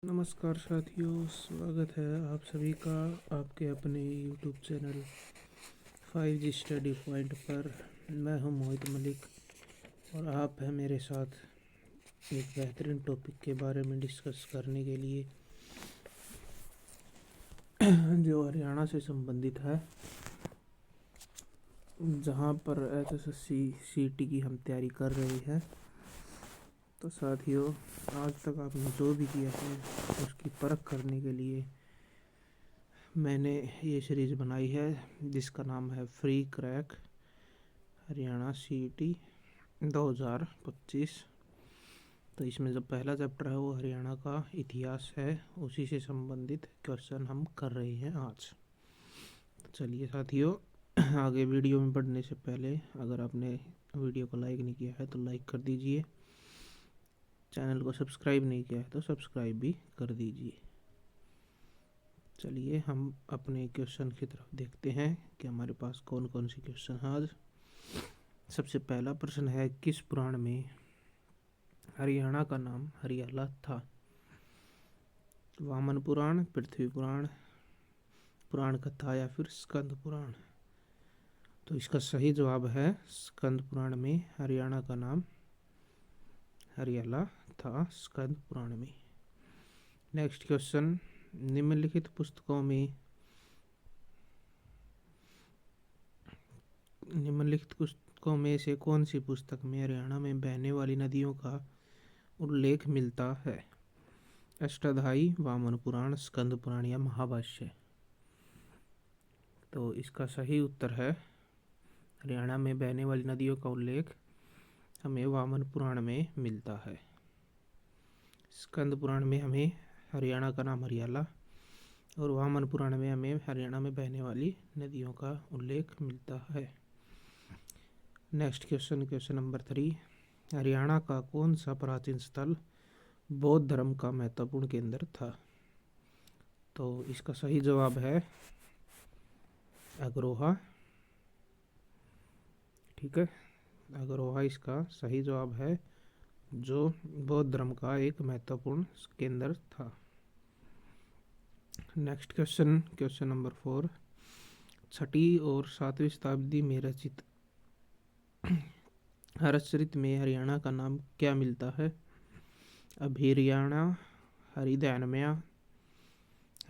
नमस्कार साथियों, स्वागत है आप सभी का आपके अपने YouTube channel 5G study point पर। मैं हूं मोहित मलिक और आप हैं मेरे साथ एक बेहतरीन टॉपिक के बारे में डिस्कस करने के लिए जो हरियाणा से संबंधित है, जहां पर SSC CT की हम तैयारी कर रहे हैं। तो साथियों, आज तक आपने जो भी किया है उसकी परख करने के लिए मैंने ये सीरीज़ बनाई है जिसका नाम है फ्री क्रैक हरियाणा CET 2025। तो इसमें जो पहला चैप्टर है वो हरियाणा का इतिहास है, उसी से संबंधित क्वेश्चन हम कर रहे हैं आज। तो चलिए साथियों, आगे वीडियो में बढ़ने से पहले अगर आपने वीडियो को लाइक नहीं किया है तो लाइक कर दीजिए, चैनल को सब्सक्राइब नहीं किया है तो सब्सक्राइब भी कर दीजिए। चलिए हम अपने क्वेश्चन की तरफ देखते हैं कि हमारे पास कौन कौन से क्वेश्चन हैं आज। सबसे पहला प्रश्न है, किस पुराण में हरियाणा का नाम हरियाला था? वामन पुराण, पृथ्वी पुराण, पुराण कथा या फिर स्कंद पुराण? तो इसका सही जवाब है स्कंद पुराण में हरियाणा का नाम हरियाला था, स्कंद पुराण में। नेक्स्ट क्वेश्चन, निम्नलिखित पुस्तकों में से कौन सी पुस्तक में हरियाणा में बहने वाली नदियों का उल्लेख मिलता है? अष्टाध्यायी, वामन पुराण, स्कंद पुराण या महाभाष्य? तो इसका सही उत्तर है, हरियाणा में बहने वाली नदियों का उल्लेख हमें वामन पुराण में मिलता है। स्कंद पुराण में हमें हरियाणा का नाम हरियाला और वामन पुराण में हमें हरियाणा में बहने वाली नदियों का उल्लेख मिलता है। Next question, question number 3, Haryana का कौन सा प्राचीन स्थल बौद्ध धर्म का महत्वपूर्ण केंद्र था? तो इसका सही जवाब है अग्रोहा। ठीक है, अग्रोहा इसका सही जवाब है, जो बौद्ध धर्म का एक महत्वपूर्ण केंद्र था। नेक्स्ट क्वेश्चन, क्वेश्चन नंबर 4, छठी और 7वीं शताब्दी में रचित हर्षचरित में हरियाणा का नाम क्या मिलता है? अभिहरियाणा, हरिदयानमया,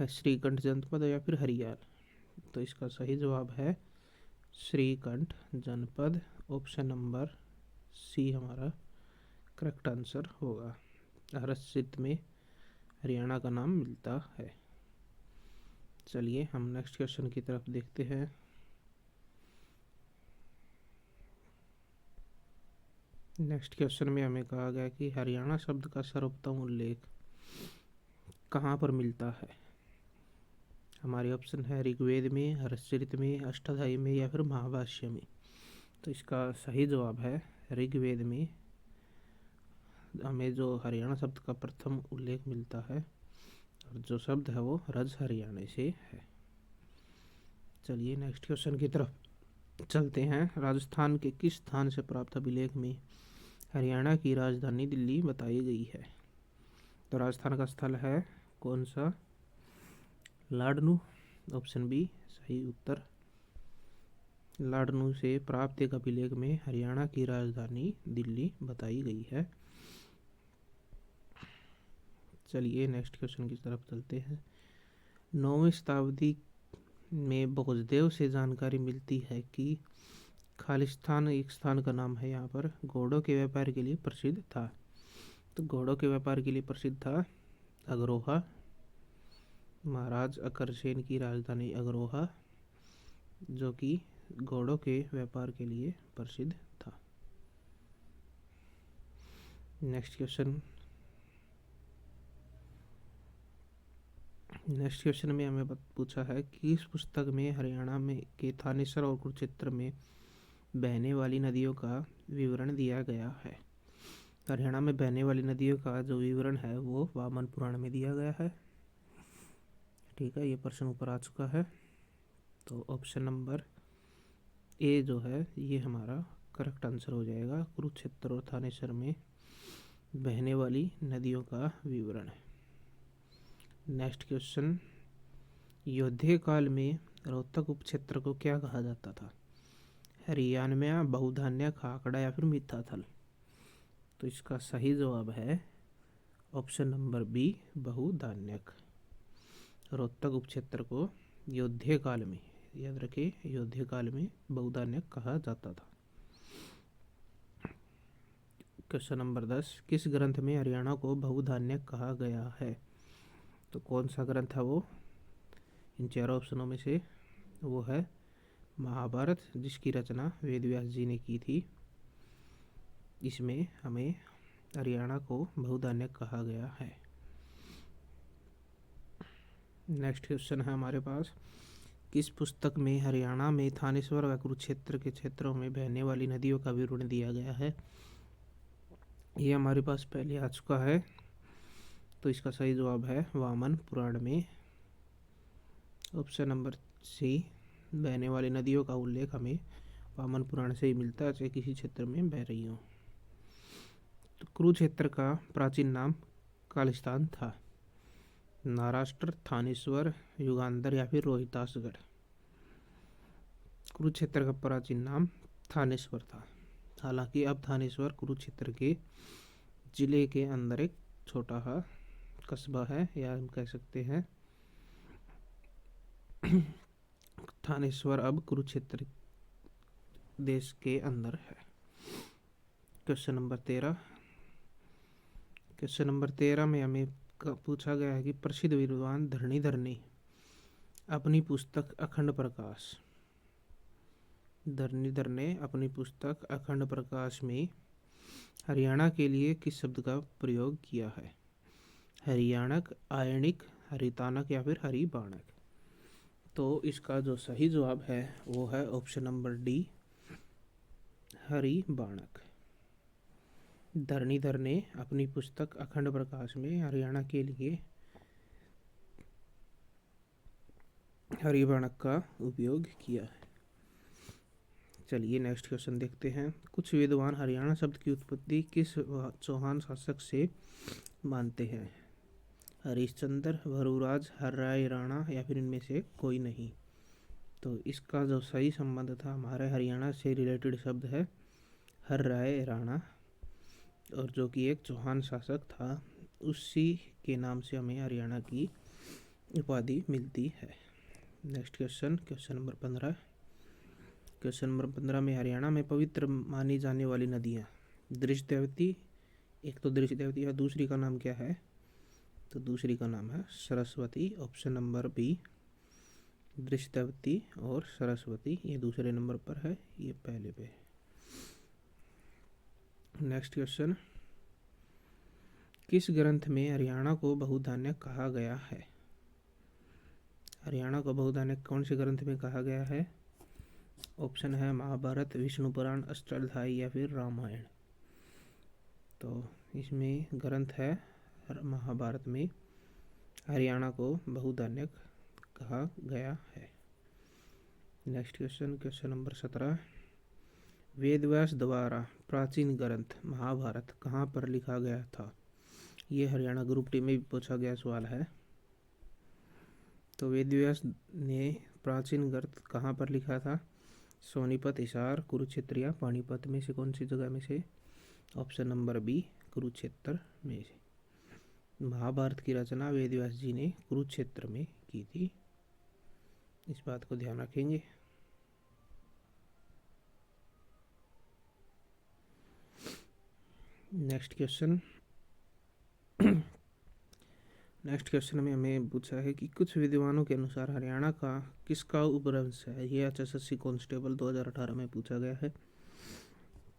श्रीकंठ जनपद या फिर हरियाल? तो इसका सही जवाब है श्रीकंठ जनपद। ऑप्शन नंबर सी हमारा करेक्ट आंसर होगा। हर्षचरित में हरियाणा का नाम मिलता है। चलिए हम नेक्स्ट क्वेश्चन की तरफ देखते हैं। नेक्स्ट क्वेश्चन में हमें कहा गया कि हरियाणा शब्द का सर्वोत्तम उल्लेख कहाँ पर मिलता है? हमारे ऑप्शन है ऋग्वेद में, हर्षचरित में, अष्टाध्यायी में या फिर महाभाष्य में। तो इसका सही जवाब है ऋग्वेद में हमें जो हरियाणा शब्द का प्रथम उल्लेख मिलता है, और जो शब्द है वो रज हरियाणा से है। चलिए नेक्स्ट क्वेश्चन की तरफ चलते हैं। राजस्थान के किस स्थान से प्राप्त अभिलेख में हरियाणा की राजधानी दिल्ली बताई गई है? तो राजस्थान का स्थल है कौन सा? लाडनू। ऑप्शन बी सही उत्तर। लाडनू से प्राप्त एक अभिलेख में हरियाणा की राजधानी दिल्ली बताई गई है। चलिए नेक्स्ट क्वेश्चन की तरफ चलते हैं। 9वीं शताब्दी में भोजदेव से जानकारी मिलती है कि खालिस्तान एक स्थान का नाम है, यहाँ पर घोड़ों के व्यापार के लिए प्रसिद्ध था। तो घोड़ों के व्यापार के लिए प्रसिद्ध था अग्रोहा। महाराज अकरसेन की राजधानी अग्रोहा, जो कि घोड़ों के व्यापार के लिए प्रसिद्ध था। नेक्स्ट क्वेश्चन में हमें पूछा है कि इस पुस्तक में हरियाणा में के थानेसर और कुरुक्षेत्र में बहने वाली नदियों का विवरण दिया गया है। हरियाणा में बहने वाली नदियों का जो विवरण है वो वामन पुराण में दिया गया है। ठीक है, ये प्रश्न ऊपर आ चुका है। तो ऑप्शन नंबर ए जो है ये हमारा करेक्ट आंसर हो जाएगा। कुरुक्षेत्र और थानेसर में बहने वाली नदियों का विवरण है। नेक्स्ट क्वेश्चन, योद्धे काल में रोहतक उपक्षेत्र को क्या कहा जाता था? हरियाणा, बहुधान्य, खाकड़ा या फिर मीठा थल? तो इसका सही जवाब है ऑप्शन नंबर बी, बहुधान्यक। रोहतक उपक्षेत्र को योद्धे काल में, याद रखिए, योद्धे काल में बहुधान्यक कहा जाता था। क्वेश्चन नंबर 10, किस ग्रंथ में हरियाणा को बहुधान्यक कहा गया है? तो कौन सा ग्रंथ है वो? इन चारों ऑप्शनों में से वो है महाभारत, जिसकी रचना वेद व्यास जी ने की थी। इसमें हमें हरियाणा को बहुधान्यक कहा गया है। नेक्स्ट क्वेश्चन है हमारे पास, किस पुस्तक में हरियाणा में थानेश्वर व कुरुक्षेत्र के क्षेत्रों में बहने वाली नदियों का विवरण दिया गया है? ये हमारे पास पहले आ चुका है, तो इसका सही जवाब है वामन पुराण में, ऑप्शन नंबर सी। बहने वाली नदियों का उल्लेख हमें वामन पुराण से ही मिलता है, चाहे किसी क्षेत्र में बह रही हो। तो कुरुक्षेत्र का प्राचीन नाम कालिस्तान था। महाराष्ट्र, थानेश्वर, युगांधर या फिर रोहितासगढ़? कुरुक्षेत्र का प्राचीन नाम थानेश्वर था। हालांकि अब थानेश्वर कुरुक्षेत्र के जिले के अंदर एक छोटा सा कस्बा है, या हम कह सकते हैं थानेश्वर अब कुरुक्षेत्र देश के अंदर है। क्वेश्चन नंबर 13, क्वेश्चन नंबर 13 में हमें पूछा गया है कि प्रसिद्ध विद्वान धरणीधर ने अपनी पुस्तक अखंड प्रकाश, धरणीधर ने अपनी पुस्तक अखंड प्रकाश में हरियाणा के लिए किस शब्द का प्रयोग किया है? हरियाणक, आयनिक, हरितानक या फिर हरिबाणक? तो इसका जो सही जवाब है वो है ऑप्शन नंबर डी, हरिबाणक। धरणीधर ने अपनी पुस्तक अखंड प्रकाश में हरियाणा के लिए हरिबाणक का उपयोग किया है। चलिए नेक्स्ट क्वेश्चन देखते हैं, कुछ विद्वान हरियाणा शब्द की उत्पत्ति किस चौहान शासक से मानते हैं? हरिश्चंद्र, भरूराज, हर्राय राणा या फिर इनमें से कोई नहीं? तो इसका जो सही संबंध था हमारे हरियाणा से रिलेटेड शब्द है हर्राय राणा, और जो कि एक चौहान शासक था, उसी के नाम से हमें हरियाणा की उपाधि मिलती है। Next question, question number 15, question number 15 में हरियाणा में पवित्र मानी जाने वाली नदियाँ, दृश्यदेवती, एक तो दृश्यदेवती है, दूसरी का नाम क्या है? तो दूसरी का नाम है सरस्वती, ऑप्शन नंबर बी। दृश्यदेवती और सरस्वती ये दूसरे नंबर पर है, ये पहले पे। नेक्स्ट क्वेश्चन, किस ग्रंथ में हरियाणा को बहुधान्यक कहा गया है? हरियाणा को बहुधान्यक कौन से ग्रंथ में कहा गया है? ऑप्शन है महाभारत, विष्णु पुराण, अष्टाध्यायी या फिर रामायण? तो इसमें ग्रंथ है महाभारत में हरियाणा को बहुधान्यक कहा गया है। Next question, question number 17, Ved Vyas द्वारा प्राचीन ग्रंथ महाभारत कहाँ पर लिखा गया था? ये हरियाणा ग्रुप डी में भी पूछा गया सवाल है। तो वेद व्यास ने प्राचीन ग्रंथ कहाँ पर लिखा था? सोनीपत, हिसार, कुरुक्षेत्र या पानीपत में से कौन सी जगह में से? ऑप्शन नंबर बी, कुरुक्षेत्र में से। महाभारत की रचना वेद व्यास जी ने कुरुक्षेत्र में की थी, इस बात को ध्यान रखेंगे। नेक्स्ट क्वेश्चन, नेक्स्ट क्वेश्चन में हमें पूछा है कि कुछ विद्वानों के अनुसार हरियाणा का किसका उपवंश है? ये एचएसएससी कांस्टेबल 2018 में पूछा गया है।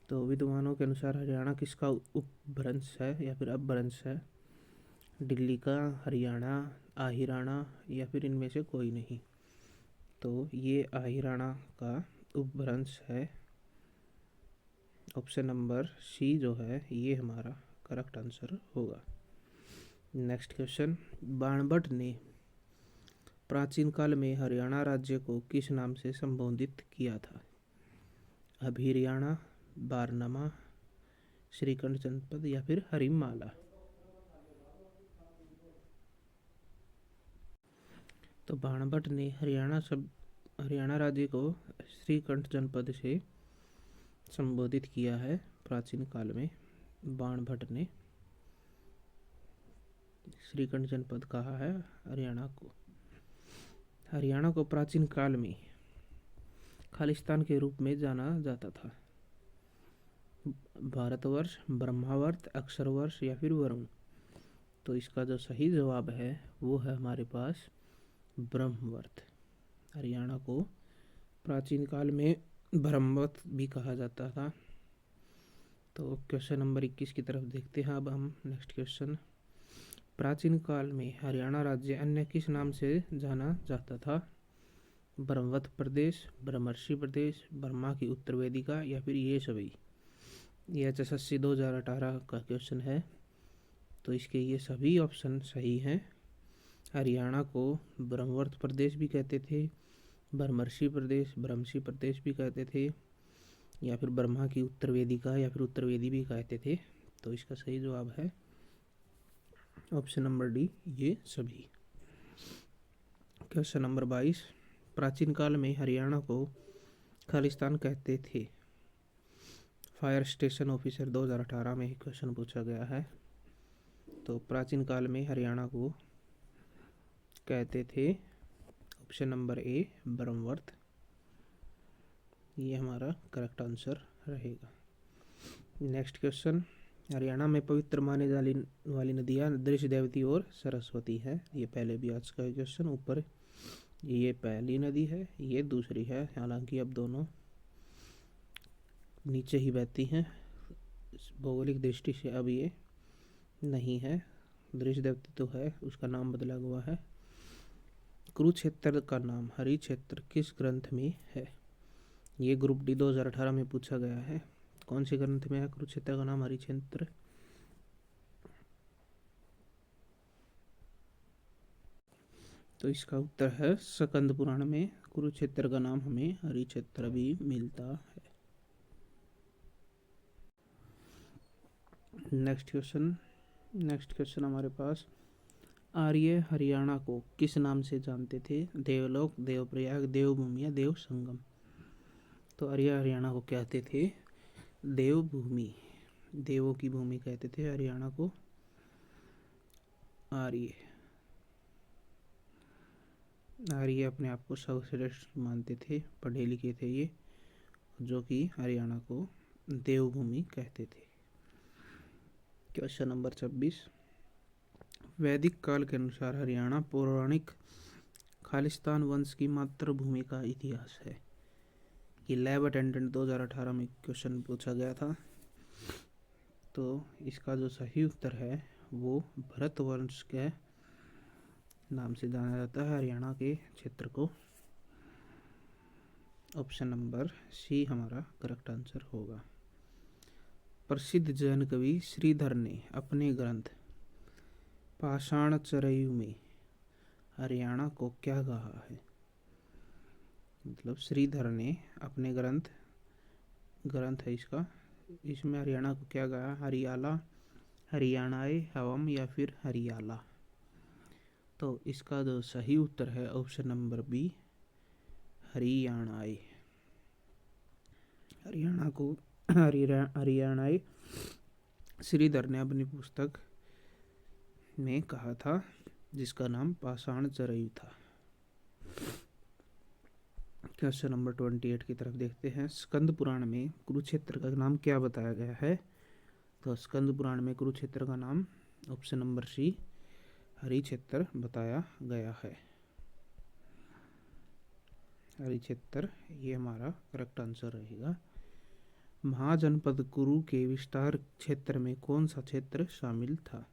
तो विद्वानों के अनुसार हरियाणा किसका उपभ्रंश है या फिर अपभ्रंश है? दिल्ली का, हरियाणा, आहिराणा या फिर इनमें से कोई नहीं? तो ये आहिराणा का उपभ्रंश है, ऑप्शन नंबर सी जो है ये हमारा करेक्ट आंसर होगा। नेक्स्ट क्वेश्चन, बाणभट्ट ने प्राचीन काल में हरियाणा राज्य को किस नाम से संबोधित किया था? अभिरियाणा, बारनामा, श्रीखंड, जनपद या फिर हरिमाला? तो इसका सही जवाब है ऑप्शन नंबर सी, अभिरियाणा। बाणभट्ट ने प्राचीन काल में हरियाणा राज्य को किस नाम से संबोधित किया था? अभिरियाणा, बारनामा, श्रीखंड, जनपद या फिर हरिमाला? श्रीखंड, जनपद या फिर हरिमाला? तो बाणभट्ट ने हरियाणा राज्य को श्रीकंठ जनपद से संबोधित किया है प्राचीन काल में। बाणभट्ट ने श्रीकंठ जनपद कहा है हरियाणा को प्राचीन काल में खालिस्तान के रूप में जाना जाता था। भारतवर्ष, ब्रह्मावर्त, अक्षरवर्ष या फिर वरुण। तो इसका जो सही जवाब है वो है हमारे पास ब्रह्मवर्त। हरियाणा को प्राचीन काल में ब्रह्मवर्त भी कहा जाता था। तो क्वेश्चन नंबर 21 की तरफ देखते हैं अब हम। नेक्स्ट क्वेश्चन, प्राचीन काल में हरियाणा राज्य अन्य किस नाम से जाना जाता था? ब्रह्मवत प्रदेश, ब्रह्मर्षि प्रदेश, ब्रह्मा की उत्तर वेदिका या फिर ये सभी। ये HSSC 2018 का क्वेश्चन है। तो इसके ये सभी ऑप्शन सही हैं। हरियाणा को ब्रह्मवर्त प्रदेश भी कहते थे, ब्रह्मर्षि प्रदेश, ब्रह्मषि प्रदेश भी कहते थे, या फिर ब्रह्मा की उत्तर वेदिका या फिर उत्तर वेदी भी कहते थे। तो इसका सही जवाब है ऑप्शन नंबर डी, ये सभी। क्वेश्चन नंबर 22, प्राचीन काल में हरियाणा को खालिस्तान कहते थे। फायर स्टेशन ऑफिसर 2018 में ही क्वेश्चन पूछा गया है। तो प्राचीन काल में हरियाणा को कहते थे ऑप्शन नंबर ए, ब्रह्मवर्त। ये हमारा करेक्ट आंसर रहेगा। नेक्स्ट क्वेश्चन, हरियाणा में पवित्र माने जाने वाली नदियाँ दृश्य देवती और सरस्वती है। ये पहले भी आज का क्वेश्चन, ऊपर ये पहली नदी है, ये दूसरी है। हालांकि अब दोनों नीचे ही बहती हैं, भौगोलिक दृष्टि से अब ये नहीं है। दृश्य देवती तो है, उसका नाम बदला हुआ है। कुरुक्षेत्र का नाम हरि क्षेत्र किस ग्रंथ में है? ये ग्रुप डी 2018 में पूछा गया है। कौन से ग्रंथ में है कुरुक्षेत्र का नाम हरि क्षेत्र? तो इसका उत्तर है स्कंद पुराण में कुरुक्षेत्र का नाम हमें हरि क्षेत्र भी मिलता है। नेक्स्ट क्वेश्चन हमारे पास, आर्य हरियाणा को किस नाम से जानते थे? देवलोक, देवप्रयाग, देवभूमि या देव संगम। तो आर्य हरियाणा को कहते थे देवभूमि, देवों की भूमि कहते थे हरियाणा को आर्य अपने आप को सर्वश्रेष्ठ मानते थे, पढ़े लिखे थे ये, जो कि हरियाणा को देवभूमि कहते थे। क्वेश्चन नंबर 26, वैदिक काल के अनुसार हरियाणा पौराणिक खालिस्तान वंश की मातृभूमि का इतिहास है। ये लैब अटेंडेंट 2018 में क्वेश्चन पूछा गया था। तो इसका जो सही उत्तर है वो भरत वंश के नाम से जाना जाता है हरियाणा के क्षेत्र को। ऑप्शन नंबर सी हमारा करेक्ट आंसर होगा। प्रसिद्ध जैन कवि श्रीधर ने अपने ग्रंथ पाषाणचरयु में हरियाणा को क्या कहा है? मतलब श्रीधर ने अपने ग्रंथ है इसका, इसमें हरियाणा को क्या कहा? हरियाला, हरियाणाए हवम या फिर हरियाला। तो इसका जो सही उत्तर है ऑप्शन नंबर बी, हरियाणाए। हरियाणा को हरियाणाए श्रीधर ने अपनी पुस्तक में कहा था, जिसका नाम पाषाणचरयु था। क्वेश्चन नंबर 28 की तरफ देखते हैं। स्कंद पुराण में कुरुक्षेत्र का नाम क्या बताया गया है? तो स्कंद पुराण में कुरुक्षेत्र का नाम ऑप्शन नंबर सी, हरि क्षेत्र बताया गया है। हरि क्षेत्र ये हमारा करेक्ट आंसर रहेगा। महाजनपद कुरु के विस्तार क्षेत्र में कौन सा क्षेत्र शामिल था?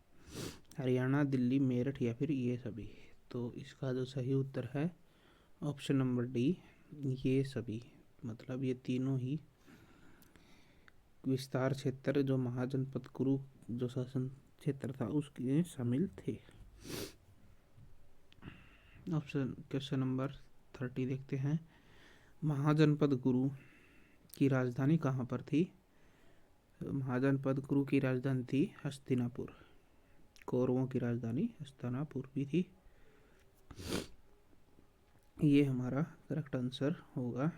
हरियाणा, दिल्ली, मेरठ या फिर ये सभी। तो इसका जो सही उत्तर है ऑप्शन नंबर डी, ये सभी। मतलब ये तीनों ही विस्तार क्षेत्र जो महाजनपद कुरु जो शासन क्षेत्र था उसके शामिल थे। क्वेश्चन नंबर 30 देखते हैं। महाजनपद कुरु की राजधानी कहाँ पर थी? महाजनपद कुरु की राजधानी थी हस्तिनापुर। कौरवों की राजधानी हस्तिनापुर भी थी। ये हमारा करेक्ट आंसर होगा।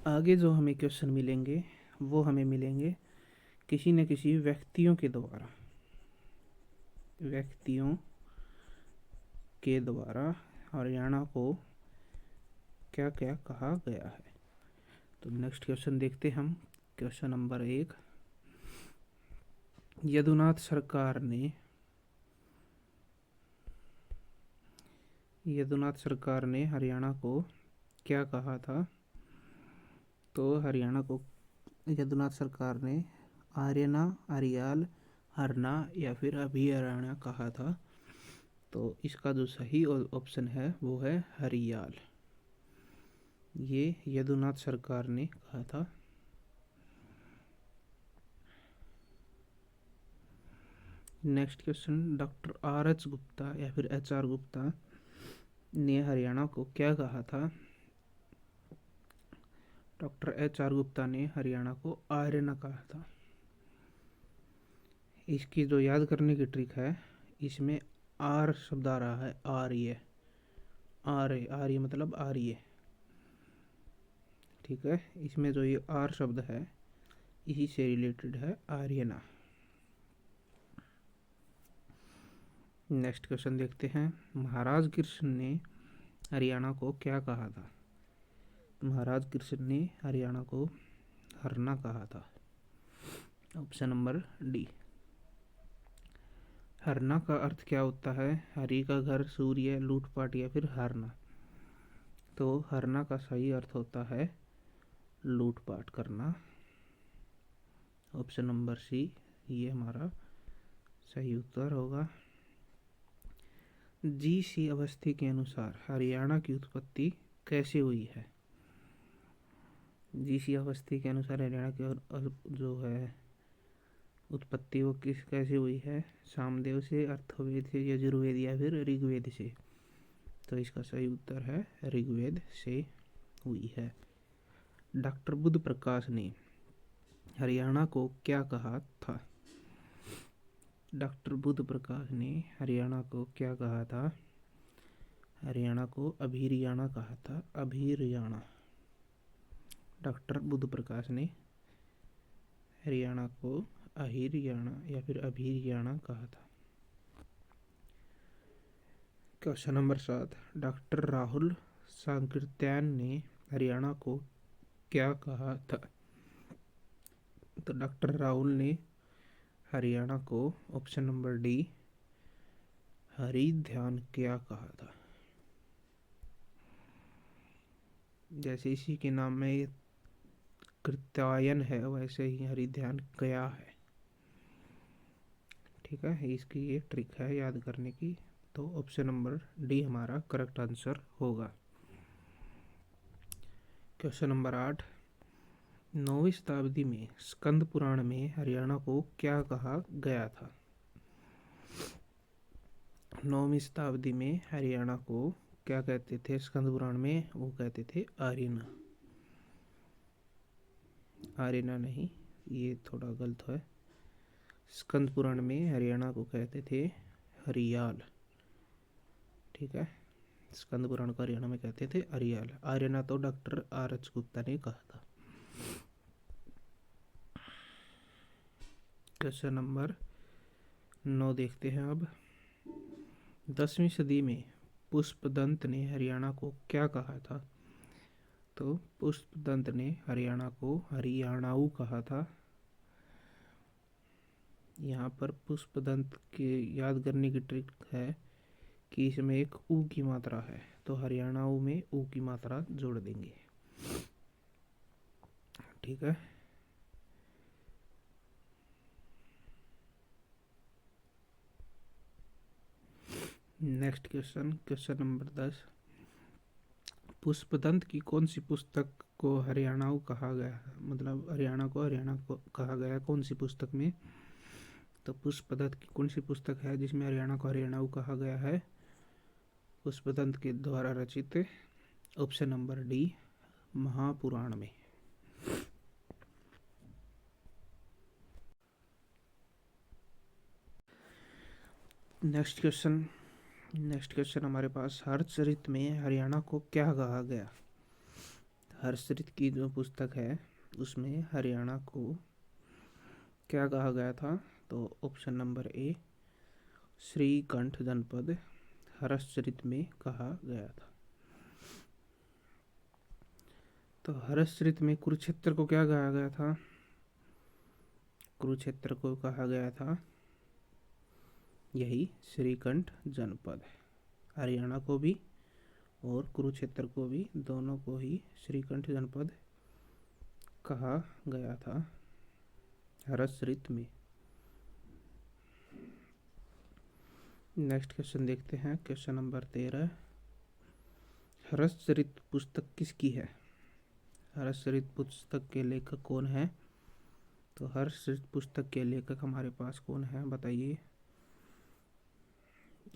आगे जो हमें क्वेश्चन मिलेंगे वो हमें मिलेंगे किसी न किसी व्यक्तियों के द्वारा हरियाणा को क्या क्या कहा गया है। तो नेक्स्ट क्वेश्चन देखते हम। क्वेश्चन नंबर 1, यदुनाथ सरकार ने हरियाणा को क्या कहा था। तो हरियाणा को यदुनाथ सरकार ने आर्यना, अरियाल, हरना या फिर अभयारण्य कहा था। तो इसका जो सही ऑप्शन है वो है हरियाल। ये यदुनाथ सरकार ने कहा था। Next question, doctor R H. Gupta या फिर एच.आर. गुप्ता ने हरियाणा को क्या कहा था। Doctor HR. गुप्ता ने हरियाणा को आर्यना कहा था। इसकी जो याद करने की ट्रिक है, इसमें आर शब्द आ रहा है, आर्य, आर्य मतलब आर्य। ठीक है, इसमें जो ये आर शब्द है इसी से रिलेटेड है आर्यना। नेक्स्ट क्वेश्चन देखते हैं। महाराज कृष्ण ने हरियाणा को क्या कहा था। महाराज कृष्ण ने हरियाणा को हरना कहा था। Option number D. हरना का अर्थ क्या होता है। हरि का घर, सूर्य, लूटपाट या फिर हारना। तो हरना का सही अर्थ होता है लूटपाट करना। ऑप्शन नंबर सी ये हमारा सही उत्तर होगा। जी.सी. अवस्थी के अनुसार हरियाणा की उत्पत्ति कैसे हुई है। जी.सी. अवस्थी के अनुसार हरियाणा की जो है उत्पत्ति वो कैसे हुई है। सामदेव से, अर्थवेद से, यजुर्वेद या फिर ऋग्वेद से। तो इसका सही उत्तर है ऋग्वेद से हुई है। डॉक्टर बुद्ध प्रकाश ने हरियाणा को क्या कहा था। डॉक्टर बुद्ध प्रकाश ने हरियाणा को क्या कहा था। हरियाणा को अभिरियाणा कहा था, अभिरियाणा। डॉक्टर बुद्ध प्रकाश ने हरियाणा को अहिरियाणा या फिर अभिरियाणा कहा था। Question number 7, doctor Rahul Sankrityayan ने हरियाणा को क्या कहा था। तो डॉक्टर राहुल ने हरियाणा को ऑप्शन नंबर डी हरि ध्यान क्या कहा था। जैसे इसी के नाम में ये कृत्यायन है वैसे ही हरि ध्यान क्या है। ठीक है, इसकी ये ट्रिक है याद करने की। तो ऑप्शन नंबर डी हमारा करेक्ट आंसर होगा। क्वेश्चन नंबर 8, 9वीं शताब्दी में स्कंद पुराण में हरियाणा को क्या कहा गया था। 9वीं शताब्दी में हरियाणा को क्या कहते थे स्कंद पुराण में। वो कहते थे आर्यना। आर्यना नहीं, ये थोड़ा गलत है। स्कंद पुराण में हरियाणा को कहते थे हरियाल। ठीक है, स्कंद पुराण को हरियाणा में कहते थे हरियाल। आर्यना तो डॉक्टर आर.एच. गुप्ता ने कहा था। क्वेश्चन नंबर 9 देखते हैं अब। 10वीं सदी में पुष्पदंत ने हरियाणा को क्या कहा था। तो पुष्पदंत ने हरियाणा को हरियाणाऊ कहा था। यहाँ पर पुष्पदंत के याद करने की ट्रिक है कि इसमें एक ऊ की मात्रा है, तो हरियाणाऊ में ऊ की मात्रा जोड़ देंगे। ठीक है, next question, question number 10, Pushpadant की कौन सी पुस्तक को हरियाणाऊ कहा गया, मतलब हरियाणा को कहा गया कौन सी पुस्तक में। तो पुष्पदंत की कौन सी पुस्तक है जिसमें हरियाणा को हरियाणाऊ कहा गया है। पुष्पदंत के द्वारा रचित ऑप्शन नंबर डी महापुराण में। नेक्स्ट क्वेश्चन, नेक्स्ट क्वेश्चन हमारे पास, हर्षचरित में हरियाणा को क्या कहा गया। हर्षचरित की जो पुस्तक है उसमें हरियाणा को क्या कहा गया था। तो ऑप्शन नंबर ए, श्रीकंठ जनपद हर्षचरित में कहा गया था। तो हर्षचरित में कुरुक्षेत्र को क्या कहा गया था। कुरुक्षेत्र को कहा गया था यही श्रीकंठ जनपद। हरियाणा को भी और कुरुक्षेत्र को भी, दोनों को ही श्रीकंठ जनपद कहा गया था हर्षचरित में। नेक्स्ट क्वेश्चन देखते हैं, क्वेश्चन नंबर 13। हर्षचरित पुस्तक किसकी है। हर्षचरित पुस्तक के लेखक कौन है। तो हर्षचरित पुस्तक के लेखक हमारे पास कौन है बताइए।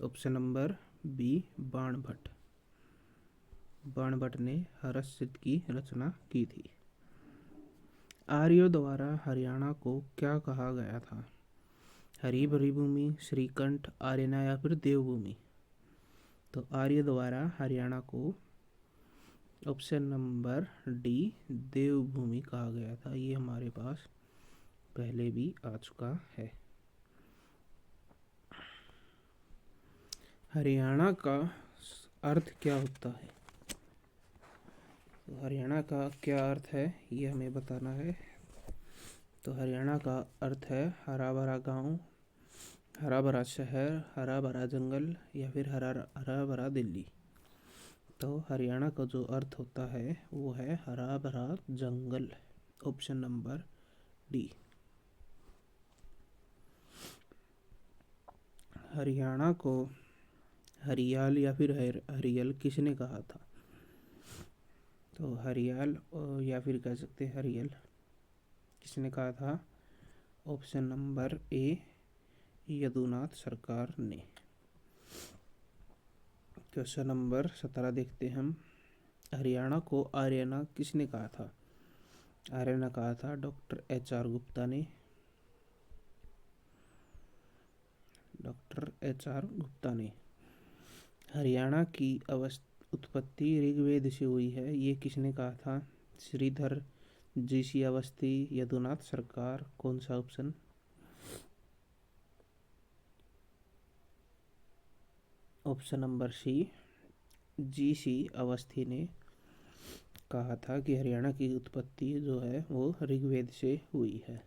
Option number B, Banabhatta. Banabhatta ने हर्षचरित की रचना की थी। आर्यों द्वारा हरियाणा को क्या कहा गया था। हरी भरी भूमि, श्रीकंठ, आर्यना या फिर देवभूमि। तो आर्य द्वारा हरियाणा को ऑप्शन नंबर डी, देवभूमि कहा गया था। ये हमारे पास पहले भी आ चुका है। हरियाणा का अर्थ क्या होता है। तो हरियाणा का क्या अर्थ है ये हमें बताना है। तो हरियाणा का अर्थ है हरा भरा गांव, हरा भरा शहर, हरा भरा जंगल या फिर हरा भरा दिल्ली। तो हरियाणा का जो अर्थ होता है वो है हरा भरा जंगल। Option number D. हरियाणा को हरियाल या फिर हरियल किसने कहा था। तो हरियाल या फिर कह सकते हैं हरियल किसने कहा था। ऑप्शन नंबर ए, यदुनाथ सरकार ने। क्वेश्चन नंबर 17 देखते हैं हम। हरियाणा को आर्यना किसने कहा था। आर्यना कहा था डॉक्टर एच.आर. गुप्ता ने। Doctor HR. गुप्ता ने। हरियाणा की उत्पत्ति ऋग्वेद से हुई है, ये किसने कहा था। श्रीधर जी.सी. अवस्थी, यदुनाथ सरकार, कौन सा ऑप्शन। Option number C, G C. Awasthi ने कहा था कि हरियाणा की उत्पत्ति जो है वो ऋग्वेद से हुई है।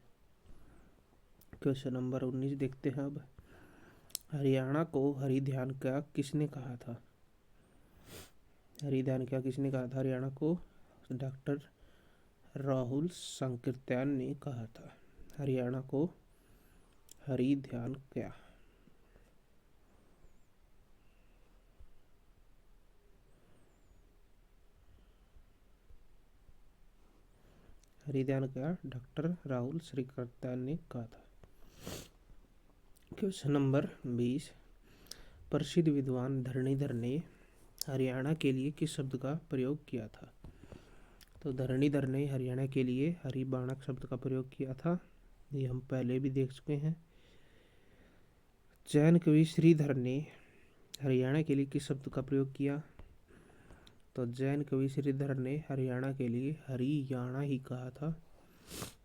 क्वेश्चन नंबर 19 देखते हैं अब। हरियाणा को हरिध्यान का किसने कहा था। हरिध्यान क्या किसने कहा था हरियाणा को। डॉक्टर राहुल सांकृत्यायन ने कहा था हरियाणा को हरिध्यान क्या। हरिध्यान क्या डॉक्टर राहुल सांकृत्यायन ने कहा था। Question number 20। प्रसिद्ध विद्वान धरणीधर ने हरियाणा के लिए किस शब्द का प्रयोग किया था। तो धरणीधर ने हरियाणा के लिए हरिबाणक शब्द का प्रयोग किया था, ये हम पहले भी देख चुके हैं। जैन कवि श्रीधर ने हरियाणा के लिए किस शब्द का प्रयोग किया। तो जैन कवि श्रीधर ने हरियाणा के लिए हरियाणा ही कहा था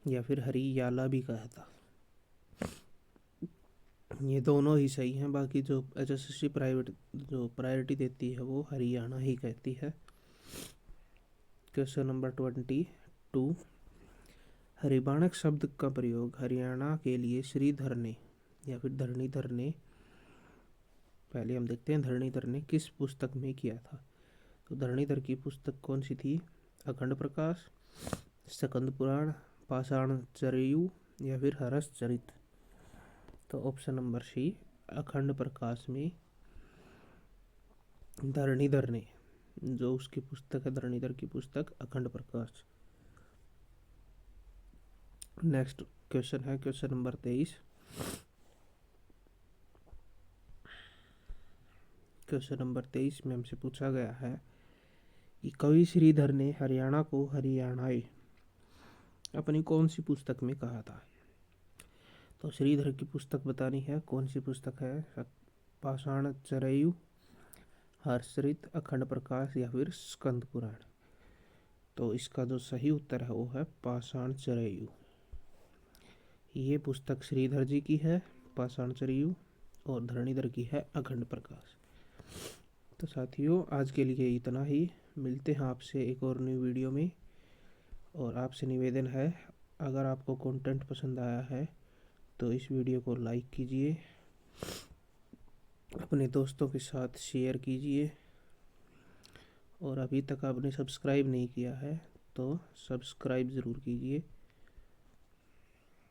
या फिर हरियाला भी कहा था। ये दोनों ही सही हैं, बाकी जो एचएसएससी प्राइवेट जो प्रायोरिटी देती है वो हरियाणा ही कहती है। Question number 22। हरिबाणक शब्द का प्रयोग हरियाणा के लिए श्रीधर ने या फिर धरणीधर ने, पहले हम देखते हैं धरणीधर ने किस पुस्तक में किया था। तो धरणीधर की पुस्तक कौन सी थी। अखंड प्रकाश, स्कंद पुराण, पाषाण चरेयु या फिर हर्षचरित। तो ऑप्शन नंबर सी, अखंड प्रकाश में धरणीधर ने, जो उसकी पुस्तक है धरणीधर की पुस्तक अखंड प्रकाश। नेक्स्ट क्वेश्चन है क्वेश्चन नंबर 23। क्वेश्चन नंबर 23 में हमसे पूछा गया है कि कवि श्रीधर ने हरियाणा को हरियाणाई अपनी कौन सी पुस्तक में कहा था। तो श्रीधर की पुस्तक बतानी है, कौन सी पुस्तक है। पाषाण चरेयु, हर्षरित, अखंड प्रकाश या फिर स्कंद पुराण। तो इसका जो सही उत्तर है वो है पाषाण चरेयु। ये पुस्तक श्रीधर जी की है पाषाण चरेयु और धरणीधर की है अखंड प्रकाश। तो साथियों आज के लिए इतना ही, मिलते हैं आपसे एक और न्यू वीडियो में। और आपसे निवेदन है, अगर आपको कंटेंट पसंद आया है तो इस वीडियो को लाइक कीजिए, अपने दोस्तों के साथ शेयर कीजिए, और अभी तक आपने सब्सक्राइब नहीं किया है तो सब्सक्राइब ज़रूर कीजिए।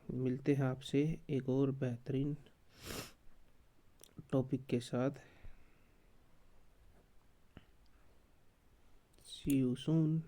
मिलते हैं आपसे एक और बेहतरीन टॉपिक के साथ। सी यू सून।